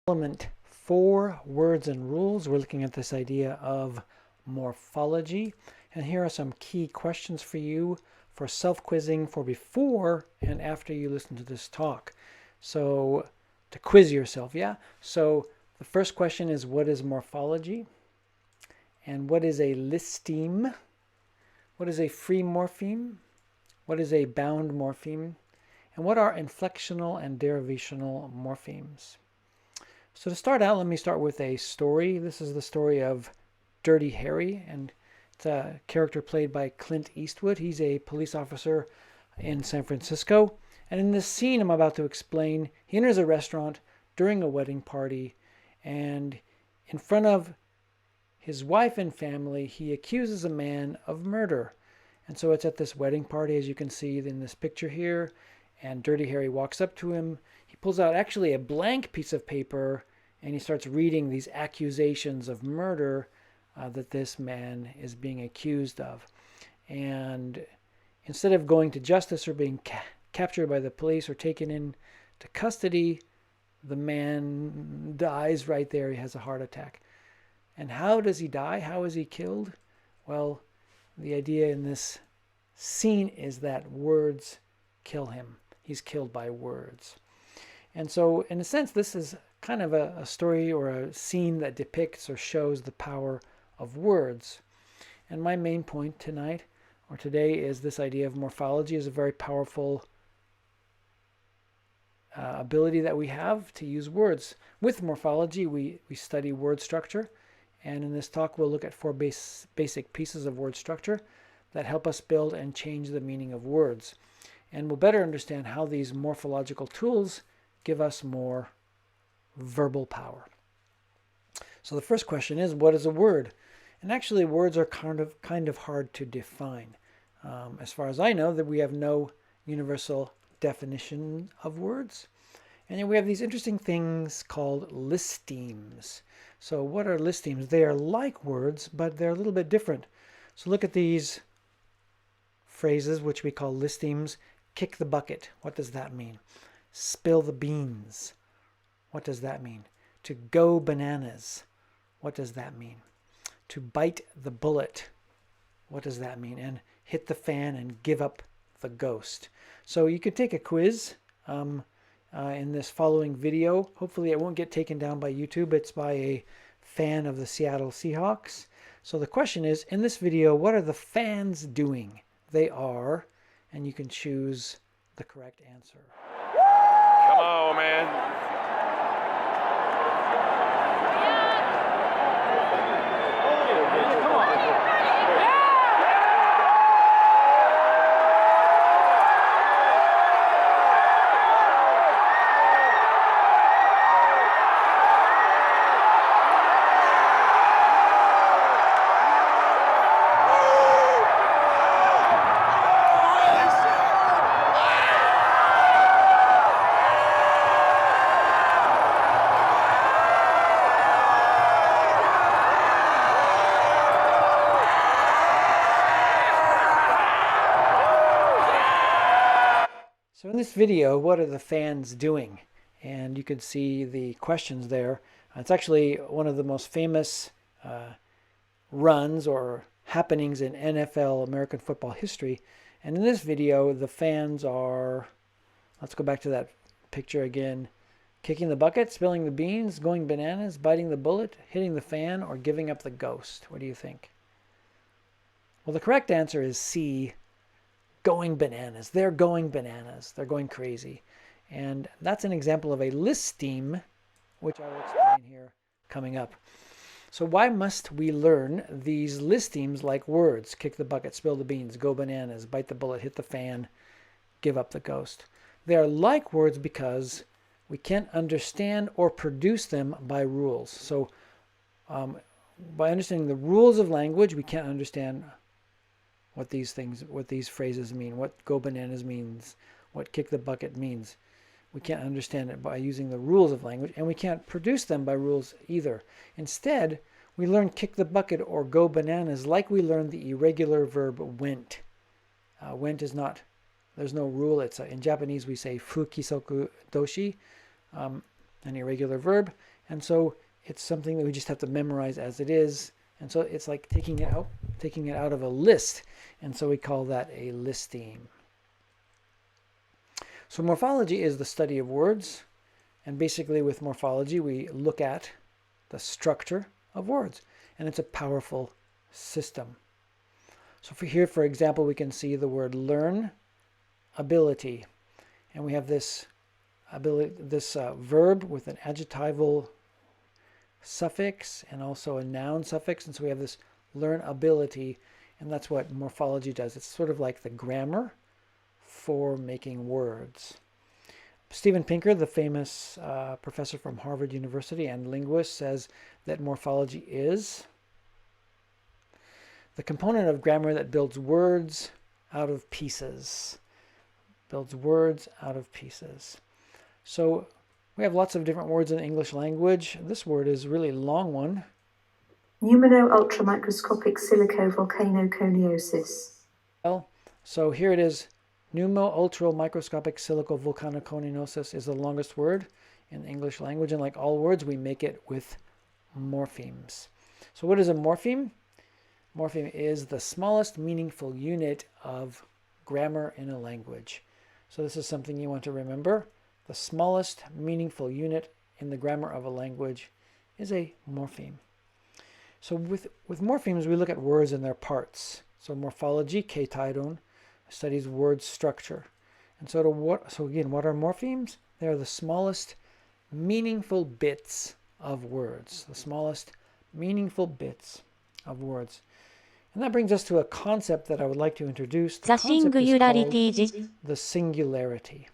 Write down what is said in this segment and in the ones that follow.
Element 4, words and rules. We're looking at this idea of morphology. And here are some key questions for you for self-quizzing for before and after you listen to this talk. So to quiz yourself, yeah? So the first question is, what is morphology? And what is a listeme? What is a free morpheme? What is a bound morpheme? And what are inflectional and derivational morphemes? So to start out, let me start with a story. This is the story of Dirty Harry, and it's a character played by Clint Eastwood. He's a police officer in San Francisco. And in this scene I'm about to explain, he enters a restaurant during a wedding party, and in front of his wife and family, he accuses a man of murder. And so it's at this wedding party, as you can see in this picture here, and Dirty Harry walks up to him. He pulls out actually a blank piece of paper, and he starts reading these accusations of murder that this man is being accused of. And instead of going to justice or being captured by the police or taken into custody, the man dies right there. He has a heart attack. And how does he die? How is he killed? Well, the idea in this scene is that words kill him. He's killed by words. And so, in a sense, this is kind of a story or a scene that depicts or shows the power of words. And my main point tonight or today is this idea of morphology is a very powerful ability that we have to use words. With morphology, we study word structure. And in this talk, we'll look at four basic pieces of word structure that help us build and change the meaning of words. And we'll better understand how these morphological tools give us more verbal power. So the first question is, what is a word? And actually, words are kind of hard to define. As far as I know, that we have no universal definition of words. And then we have these interesting things called listemes. So what are listemes? They are like words, but they're a little bit different. So look at these phrases, which we call listemes. Kick the bucket. What does that mean? Spill the beans. What does that mean? To go bananas. What does that mean? To bite the bullet. What does that mean? And hit the fan and give up the ghost. So you could take a quiz in this following video. Hopefully it won't get taken down by YouTube. It's by a fan of the Seattle Seahawks. So the question is, in this video, what are the fans doing? They are, and you can choose the correct answer. Come on, man. So in this video, what are the fans doing? And you can see the questions there. It's actually one of the most famous runs or happenings in NFL American football history. And in this video, the fans are, let's go back to that picture again, kicking the bucket, spilling the beans, going bananas, biting the bullet, hitting the fan, or giving up the ghost. What do you think? Well, the correct answer is C, going bananas. They're going bananas. They're going crazy. And that's an example of a listeme, which I will explain here coming up. So why must we learn these listemes like words? Kick the bucket, spill the beans, go bananas, bite the bullet, hit the fan, give up the ghost. They are like words because we can't understand or produce them by rules. So by understanding the rules of language, we can't understand what these phrases mean, what go bananas means, what kick the bucket means. We can't understand it by using the rules of language, and we can't produce them by rules either. Instead, we learn kick the bucket or go bananas like we learned the irregular verb went. Went is not, there's no rule. It's in Japanese we say fukisoku doshi, an irregular verb. And so it's something that we just have to memorize as it is. And so it's like taking it out of a list. And so we call that a listeme. So morphology is the study of words. And basically with morphology, we look at the structure of words. And it's a powerful system. So for example, we can see the word learn, ability. And we have this verb with an adjectival suffix and also a noun suffix. And so we have this learn ability. And that's what morphology does. It's sort of like the grammar for making words. Steven Pinker, the famous professor from Harvard University and linguist, says that morphology is the component of grammar that builds words out of pieces. Builds words out of pieces. So we have lots of different words in the English language. This word is a really long one. Pneumono-ultramicroscopic silicovolcanoconiosis. Well, so here it is. Pneumo-ultramicroscopic silicovolcanoconiosis is the longest word in the English language. And like all words, we make it with morphemes. So what is a morpheme? Morpheme is the smallest meaningful unit of grammar in a language. So this is something you want to remember. The smallest meaningful unit in the grammar of a language is a morpheme. So with morphemes, we look at words and their parts. So morphology, keitaidon, studies word structure. And so again, what are morphemes? They are the smallest meaningful bits of words. The smallest meaningful bits of words. And that brings us to a concept that I would like to introduce. The concept is called the singularity.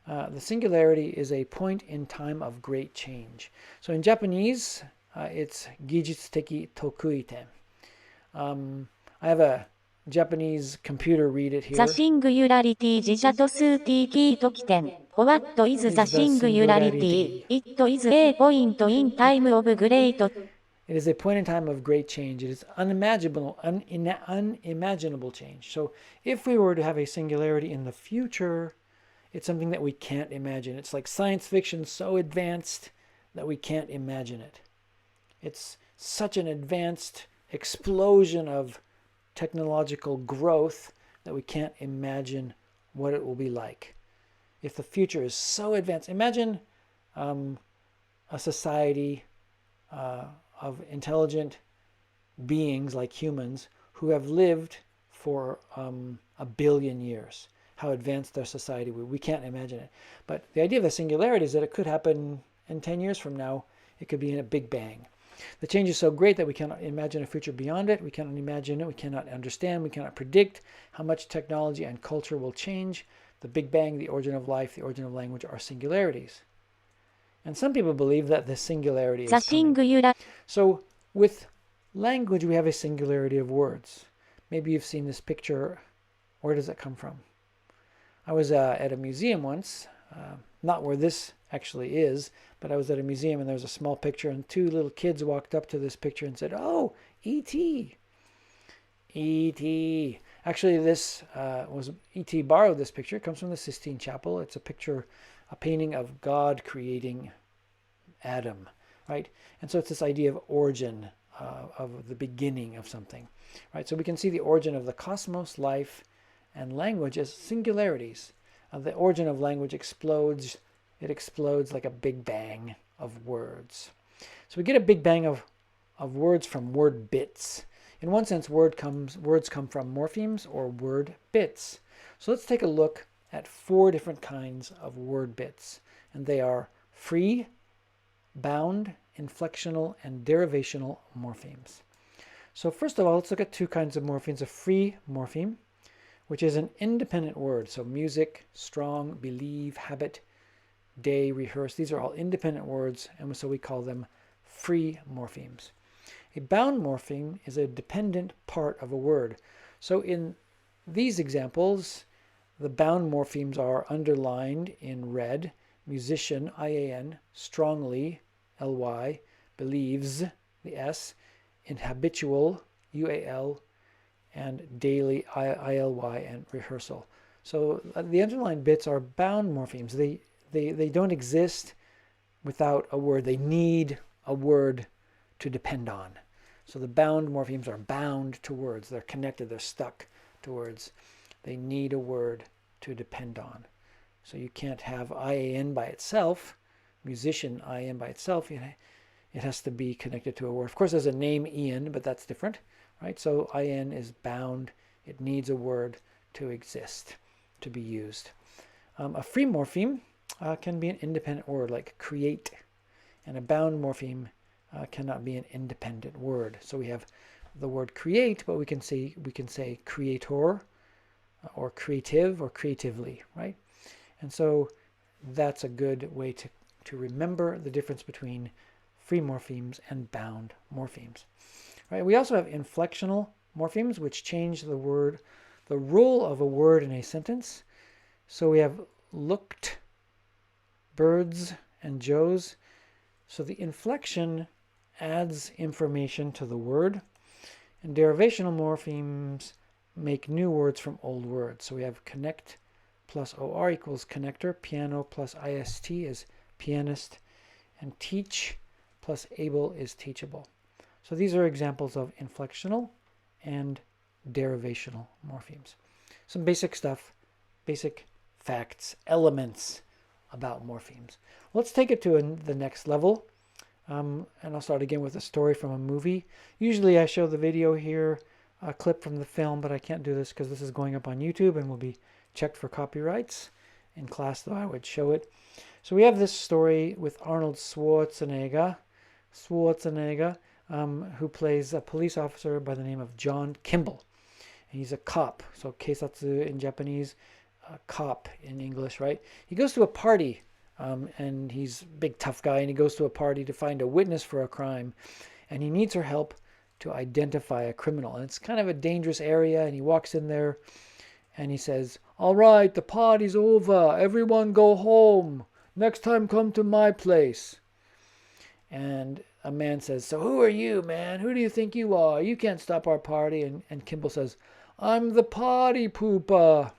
The singularity is a point in time of great change. So in Japanese, it's gijitsuteki tokuiten. I have a Japanese computer read it here. The singularity jijatosuti tokiten. What is the singularity? It is a point in time of great. It is a point in time of great change. It is unimaginable change. So if we were to have a singularity in the future, it's something that we can't imagine. It's like science fiction so advanced that we can't imagine it. It's such an advanced explosion of technological growth that we can't imagine what it will be like. If the future is so advanced, imagine a society of intelligent beings like humans who have lived for 1 billion years. How advanced their society would. We can't imagine it. But the idea of the singularity is that it could happen in 10 years from now. It could be in a big bang. The change is so great that we cannot imagine a future beyond it. We cannot imagine it. We cannot understand. We cannot predict how much technology and culture will change. The Big Bang, the origin of life, the origin of language are singularities. And some people believe that the singularity is coming. So with language, we have a singularity of words. Maybe you've seen this picture. Where does it come from? I was at a museum once, not where this actually is, but I was at a museum and there was a small picture and 2 little kids walked up to this picture and said, "Oh, E.T. E.T. Actually, this was E.T. borrowed this picture. It comes from the Sistine Chapel. It's a picture, a painting of God creating Adam, right? And so it's this idea of origin, of the beginning of something, right? So we can see the origin of the cosmos, life, and language as singularities. The origin of language explodes. It explodes like a big bang of words. So we get a big bang of words from word bits. In one sense, words come from morphemes or word bits. So let's take a look at 4 different kinds of word bits. And they are free, bound, inflectional, and derivational morphemes. So first of all, let's look at 2 kinds of morphemes. A free morpheme, which is an independent word. So music, strong, believe, habit, day, rehearse. These are all independent words, and so we call them free morphemes. A bound morpheme is a dependent part of a word. So in these examples, the bound morphemes are underlined in red: musician, IAN, strongly, LY, believes, the S, in habitual, UAL, and daily, ILY, and rehearsal. So the underlined bits are bound morphemes. They don't exist without a word. They need a word to depend on. So the bound morphemes are bound to words. They're connected. They're stuck to words. They need a word to depend on. So you can't have IAN by itself, musician IAN by itself. It has to be connected to a word. Of course, there's a name Ian, but that's different, right? So IN is bound. It needs a word to exist, to be used. A free morpheme can be an independent word, like create, and a bound morpheme cannot be an independent word. So we have the word create, but we can say creator, or creative, or creatively, right? And so that's a good way to remember the difference between free morphemes and bound morphemes. Right? We also have inflectional morphemes, which change the role of a word in a sentence. So we have looked, birds, and Joes. So the inflection adds information to the word, and derivational morphemes make new words from old words. So we have connect plus OR equals connector, piano plus IST is pianist, and teach plus able is teachable. So these are examples of inflectional and derivational morphemes. Some basic stuff, basic facts, elements about morphemes. Let's take it to the next level. And I'll start again with a story from a movie. Usually I show the video here, a clip from the film, but I can't do this because this is going up on YouTube and will be checked for copyrights. In class, though, I would show it. So we have this story with Arnold Schwarzenegger, who plays a police officer by the name of John Kimball. And he's a cop, so keisatsu in Japanese, cop in English, right? He goes to a party, and he's a big tough guy, and he goes to a party to find a witness for a crime, and he needs her help to identify a criminal. And it's kind of a dangerous area, and he walks in there, and he says, "All right, the party's over. Everyone go home. Next time come to my place." And a man says, "So who are you, man? Who do you think you are? You can't stop our party." And Kimball says, "I'm the party pooper."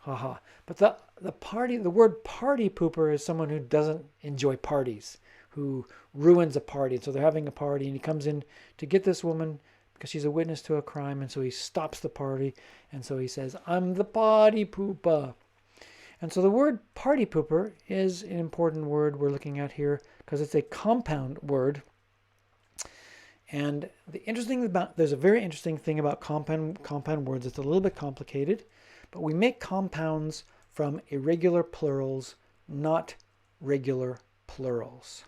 Haha. But the word party pooper is someone who doesn't enjoy parties, who ruins a party. So they're having a party, and he comes in to get this woman because she's a witness to a crime, and so he stops the party, and so he says, "I'm the party pooper." And so the word party pooper is an important word we're looking at here because it's a compound word. And there's a very interesting thing about compound words. It's a little bit complicated, but we make compounds from irregular plurals, not regular plurals.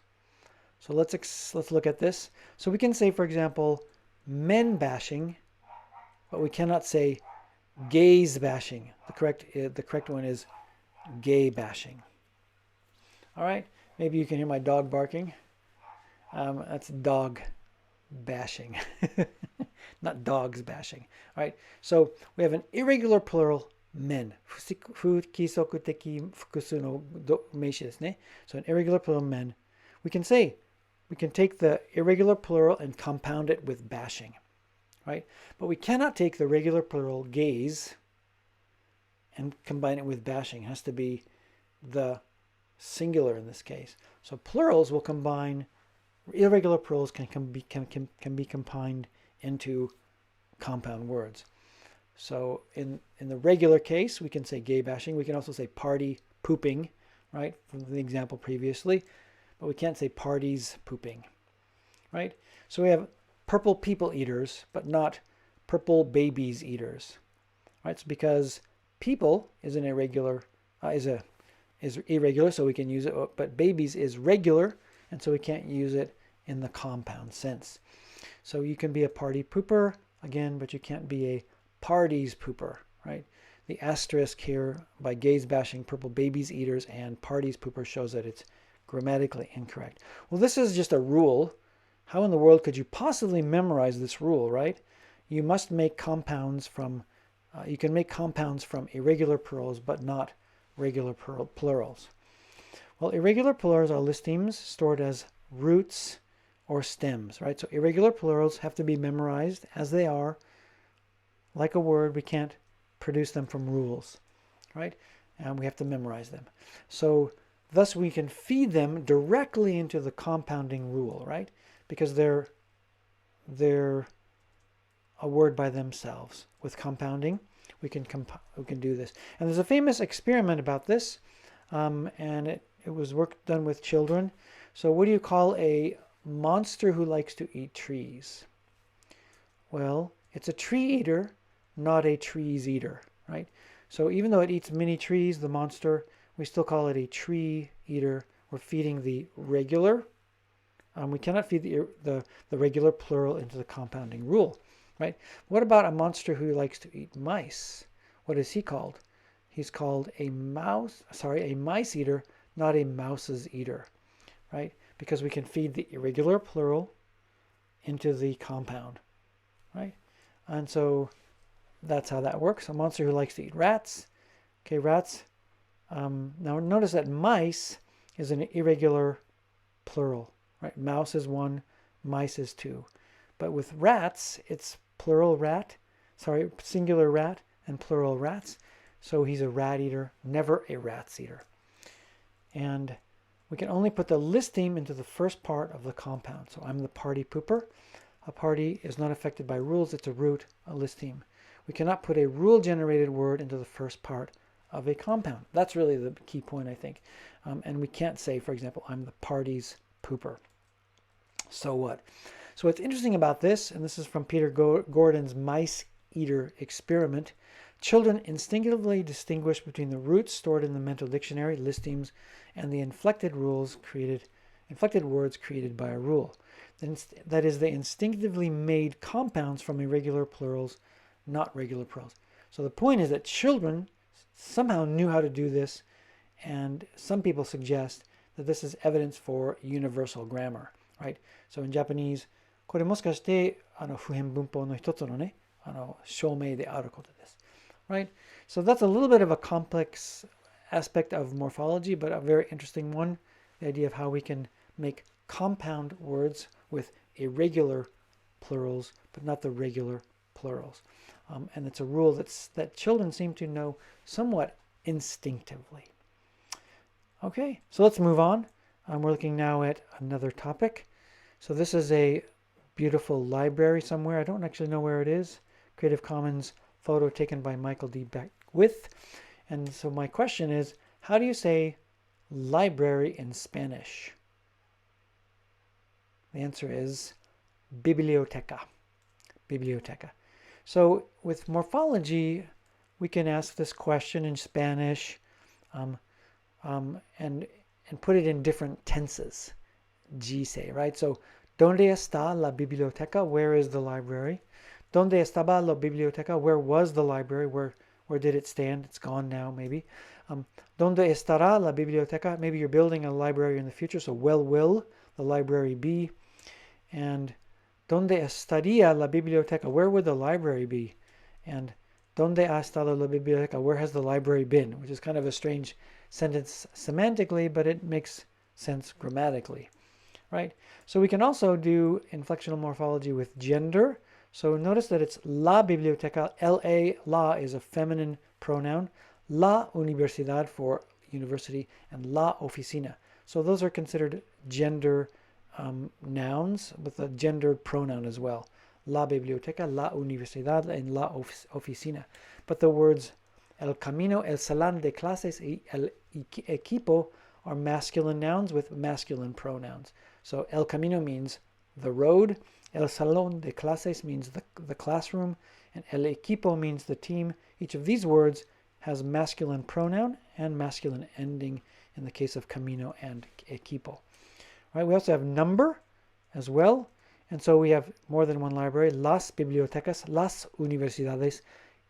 So let's look at this. So we can say, for example, men bashing, but we cannot say gays bashing. The correct one is gay bashing. All right, maybe you can hear my dog barking. That's dog bashing, not dogs bashing. All right, so we have an irregular plural, men. 不規則的複数の名詞ですね. So an irregular plural, men. We can take the irregular plural and compound it with bashing, right? But we cannot take the regular plural, gays, and combine it with bashing. It has to be the singular in this case. So plurals will combine, irregular plurals can be combined into compound words. So in the regular case, we can say gay bashing. We can also say party pooping, right, from the example previously. But we can't say parties pooping, right? So we have purple people eaters, but not purple babies eaters, right? It's because people is an irregular, is irregular, so we can use it, but babies is regular, and so we can't use it in the compound sense. So you can be a party pooper, again, but you can't be a parties pooper, right? The asterisk here by gays bashing, purple babies eaters, and parties pooper shows that it's grammatically incorrect. Well, this is just a rule. How in the world could you possibly memorize this rule, right? You must make compounds from, you can make compounds from irregular plurals, but not regular plurals. Well, irregular plurals are listemes stored as roots or stems, right? So irregular plurals have to be memorized as they are. Like a word, we can't produce them from rules, right? And we have to memorize them. So Thus, we can feed them directly into the compounding rule, right? Because they're a word by themselves. With compounding, we can do this. And there's a famous experiment about this, and it was work done with children. So what do you call a monster who likes to eat trees? Well, it's a tree eater, not a trees eater, right? So even though it eats many trees, the monster, we still call it a tree eater. We're feeding the regular. We cannot feed the regular plural into the compounding rule, right? What about a monster who likes to eat mice? What is he called? He's called a mice eater, not a mouse's eater, right? Because we can feed the irregular plural into the compound, right? And so that's how that works. A monster who likes to eat rats. Okay, rats. Now notice that mice is an irregular plural, right? Mouse is one, mice is two. But with rats, it's singular rat and plural rats. So he's a rat eater, never a rats eater. And we can only put the listeme into the first part of the compound. So I'm the party pooper. A party is not affected by rules. It's a root, a listeme. We cannot put a rule-generated word into the first part of a compound. That's really the key point, I think. And we can't say, for example, I'm the party's pooper. So what? So what's interesting about this, and this is from Peter Gordon's mice eater experiment, children instinctively distinguish between the roots stored in the mental dictionary, listemes, and the inflected words created by a rule. That is, they instinctively made compounds from irregular plurals, not regular plurals. So the point is that children somehow knew how to do this, and some people suggest that this is evidence for universal grammar, right? So in Japanese, これもしかして普遍文法の一つのね、証明であることです。Right? So that's a little bit of a complex aspect of morphology, but a very interesting one. The idea of how we can make compound words with irregular plurals, but not the regular plurals. And it's a rule that children seem to know somewhat instinctively. Okay, so let's move on. We're looking now at another topic. So this is a beautiful library somewhere. I don't actually know where it is. Creative Commons photo taken by Michael D. Beckwith. And so my question is, how do you say library in Spanish? The answer is biblioteca. Biblioteca. So with morphology, we can ask this question in Spanish and put it in different tenses. Gise, right? So, ¿Dónde está la biblioteca? Where is the library? ¿Dónde estaba la biblioteca? Where was the library? Where did it stand? It's gone now, maybe. ¿Dónde estará la biblioteca? Maybe you're building a library in the future, so will the library be? And ¿Dónde estaría la biblioteca? Where would the library be? And ¿Dónde ha estado la biblioteca? Where has the library been? Which is kind of a strange sentence semantically, but it makes sense grammatically, right? So we can also do inflectional morphology with gender. So notice that it's la biblioteca. La is a feminine pronoun. La universidad for university, and la oficina. So those are considered gender nouns with a gendered pronoun as well. La biblioteca, la universidad, and la oficina. But the words el camino, el salón de clases, y el equipo are masculine nouns with masculine pronouns. So el camino means the road, el salón de clases means the classroom, and el equipo means the team. Each of these words has masculine pronoun and masculine ending in the case of camino and equipo. Right? We also have number as well. And so we have more than one library: las bibliotecas, las universidades,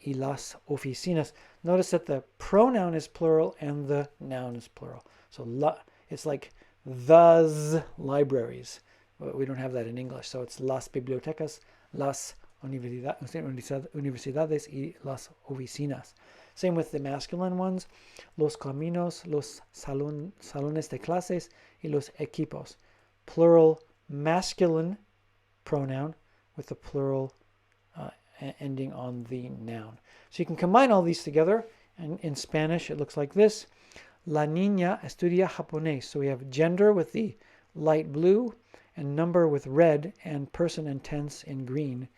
y las oficinas. Notice that the pronoun is plural and the noun is plural. So it's like those libraries. We don't have that in English. So it's las bibliotecas, las universidades, y las oficinas. Same with the masculine ones: los caminos, los salones de clases, y los equipos. Plural masculine pronoun with the plural ending on the noun. So you can combine all these together, and in Spanish it looks like this: La niña estudia japonés. So we have gender with the light blue and number with red and person and tense in green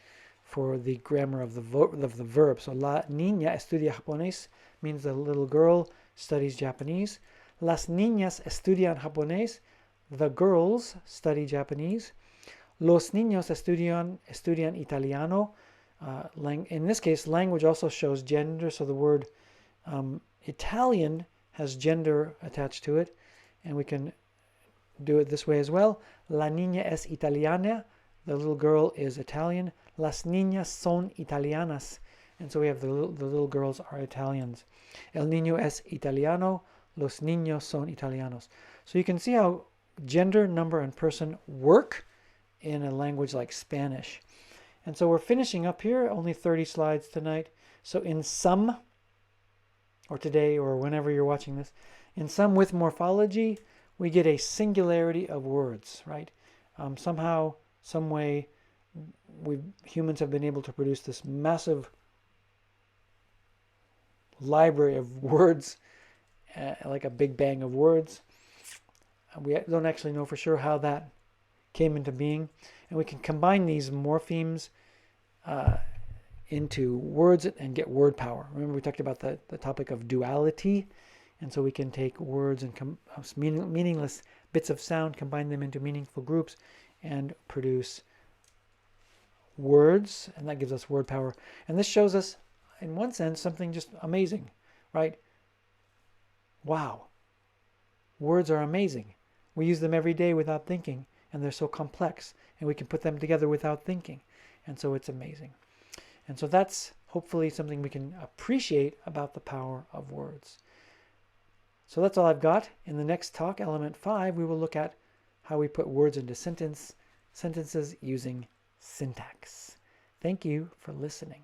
for the grammar of the verb. So la niña estudia japonés means the little girl studies Japanese. Las niñas estudian japonés. The girls study Japanese. Los niños estudian italiano. In this case, language also shows gender. So the word Italian has gender attached to it, and we can do it this way as well. La niña es italiana. The little girl is Italian. Las niñas son italianas. And so we have the little girls are Italians. El niño es italiano. Los niños son italianos. So you can see how gender, number, and person work in a language like Spanish. And so we're finishing up here, only 30 slides tonight. So in sum, or today, or whenever you're watching this, in sum with morphology, we get a singularity of words, right? Somehow, some way, humans have been able to produce this massive library of words, like a big bang of words. We don't actually know for sure how that came into being. And we can combine these morphemes into words and get word power. Remember we talked about the topic of duality. And so we can take words and meaningless bits of sound, combine them into meaningful groups, and produce words. And that gives us word power. And this shows us, in one sense, something just amazing, right? Wow. Words are amazing. We use them every day without thinking, and they're so complex, and we can put them together without thinking. And so it's amazing. And so that's hopefully something we can appreciate about the power of words. So that's all I've got. In the next talk, element 5, we will look at how we put words into sentences using syntax. Thank you for listening.